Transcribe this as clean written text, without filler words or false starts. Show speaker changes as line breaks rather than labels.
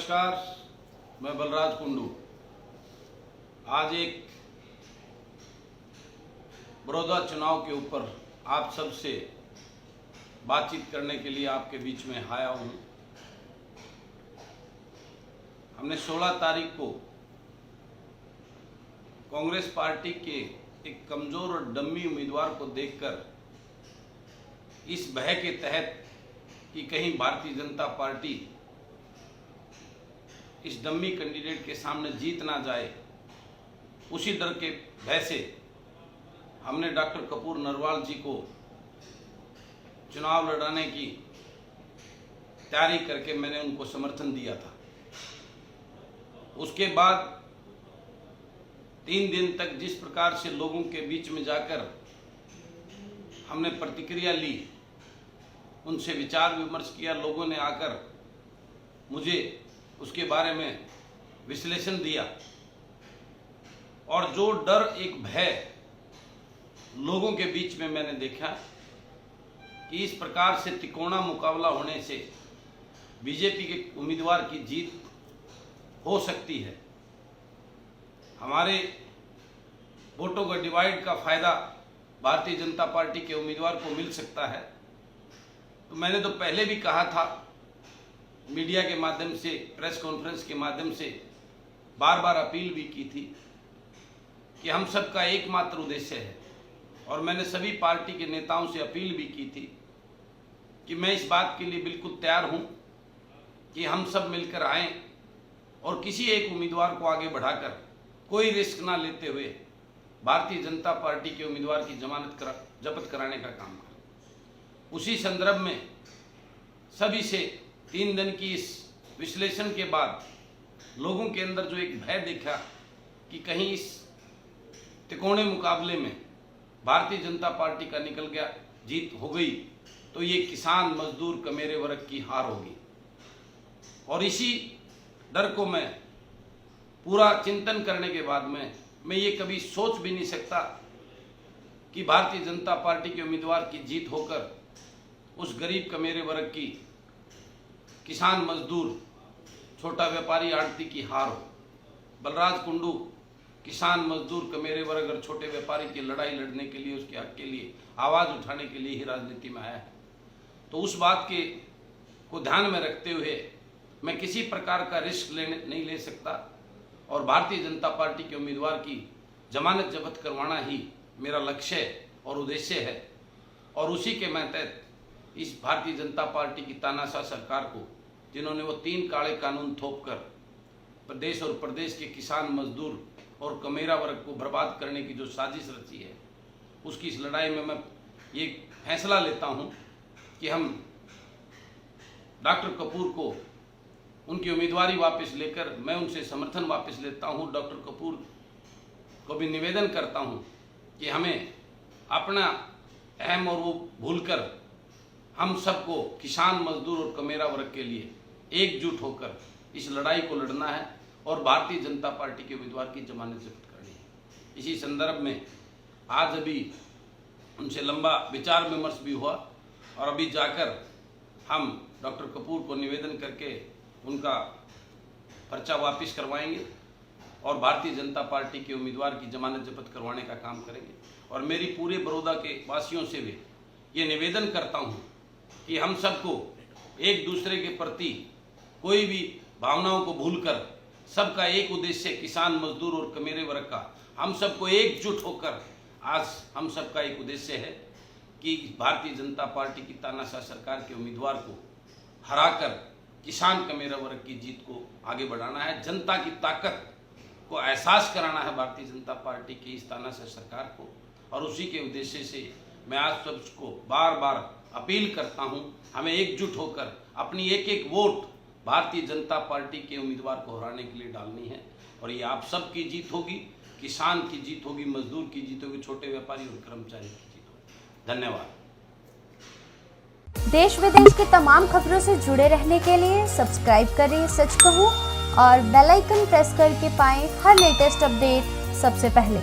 नमस्कार, मैं बलराज कुंडू। आज एक बड़ौदा चुनाव के ऊपर आप सबसे बातचीत करने के लिए आपके बीच में आया हूँ। हमने 16 तारीख को कांग्रेस पार्टी के एक कमजोर और डम्मी उम्मीदवार को देखकर इस भय के तहत कि कहीं भारतीय जनता पार्टी इस डम्मी कैंडिडेट के सामने जीत ना जाए, उसी डर के भय से हमने डॉक्टर कपूर नरवाल जी को चुनाव लड़ाने की तैयारी करके मैंने उनको समर्थन दिया था। उसके बाद 3 दिन तक जिस प्रकार से लोगों के बीच में जाकर हमने प्रतिक्रिया ली, उनसे विचार विमर्श किया, लोगों ने आकर मुझे उसके बारे में विश्लेषण दिया और जो डर, एक भय लोगों के बीच में मैंने देखा कि इस प्रकार से तिकोना मुकाबला होने से बीजेपी के उम्मीदवार की जीत हो सकती है, हमारे वोटों का डिवाइड का फायदा भारतीय जनता पार्टी के उम्मीदवार को मिल सकता है। तो मैंने तो पहले भी कहा था, मीडिया के माध्यम से, प्रेस कॉन्फ्रेंस के माध्यम से बार बार अपील भी की थी कि हम सबका एकमात्र उद्देश्य है, और मैंने सभी पार्टी के नेताओं से अपील भी की थी कि मैं इस बात के लिए बिल्कुल तैयार हूं कि हम सब मिलकर आएं और किसी एक उम्मीदवार को आगे बढ़ाकर कोई रिस्क ना लेते हुए भारतीय जनता पार्टी के उम्मीदवार की जब्त कराने का काम करें। उसी संदर्भ में सभी से 3 दिन की इस विश्लेषण के बाद लोगों के अंदर जो एक भय देखा कि कहीं इस तिकोने मुकाबले में भारतीय जनता पार्टी का निकल गया, जीत हो गई, तो ये किसान, मजदूर, कमेरे वर्ग की हार होगी। और इसी डर को मैं पूरा चिंतन करने के बाद में मैं ये कभी सोच भी नहीं सकता कि भारतीय जनता पार्टी के उम्मीदवार की जीत होकर उस गरीब कमेरे वर्ग की, किसान, मजदूर, छोटा व्यापारी, आड़ती की हार हो। बलराज कुंडू किसान, मजदूर, कमेरे वर्ग और छोटे व्यापारी की लड़ाई लड़ने के लिए, उसके हक के लिए आवाज उठाने के लिए ही राजनीति में आया है। तो उस बात के को ध्यान में रखते हुए मैं किसी प्रकार का रिस्क नहीं ले सकता, और भारतीय जनता पार्टी के उम्मीदवार की जमानत जब्त करवाना ही मेरा लक्ष्य और उद्देश्य है। और उसी के मैं तहत इस भारतीय जनता पार्टी की तानाशाह सरकार को, जिन्होंने वो 3 काले कानून थोपकर प्रदेश और प्रदेश के किसान, मजदूर और कमेरा वर्ग को बर्बाद करने की जो साजिश रची है, उसकी इस लड़ाई में मैं ये फैसला लेता हूं कि हम डॉक्टर कपूर को उनकी उम्मीदवारी वापस लेकर मैं उनसे समर्थन वापस लेता हूं। डॉक्टर कपूर को भी निवेदन करता हूं कि हमें अपना अहम और वो भूलकर हम सबको किसान, मजदूर और कमेरा वर्ग के लिए एकजुट होकर इस लड़ाई को लड़ना है और भारतीय जनता पार्टी के उम्मीदवार की जमानत जब्त करनी है। इसी संदर्भ में आज अभी उनसे लंबा विचार विमर्श भी हुआ, और अभी जाकर हम डॉक्टर कपूर को निवेदन करके उनका पर्चा वापस करवाएंगे और भारतीय जनता पार्टी के उम्मीदवार की जमानत जब्त करवाने का काम करेंगे। और मेरी पूरे बड़ौदा के वासियों से भी ये निवेदन करता हूँ कि हम सबको एक दूसरे के प्रति कोई भी भावनाओं को भूलकर सबका एक उद्देश्य, किसान, मजदूर और कमेरे वर्ग का, हम सबको एकजुट होकर आज हम सबका एक उद्देश्य है कि भारतीय जनता पार्टी की तानाशाह सरकार के उम्मीदवार को हराकर किसान, कमेरा वर्ग की जीत को आगे बढ़ाना है। जनता की ताकत को एहसास कराना है भारतीय जनता पार्टी की इस तानाशाह सरकार को, और उसी के उद्देश्य से मैं आज सबको बार बार अपील करता हूं, हमें एकजुट होकर अपनी एक एक वोट भारतीय जनता पार्टी के उम्मीदवार को हराने के लिए डालनी है। और ये आप सबकी जीत होगी, किसान की जीत होगी, मजदूर की जीत होगी, छोटे व्यापारी और कर्मचारी की जीत होगी। धन्यवाद।
देश विदेश की तमाम खबरों से जुड़े रहने के लिए सब्सक्राइब करें सच कहूं और बेल आइकन प्रेस करके पाएं हर लेटेस्ट अपडेट सबसे पहले।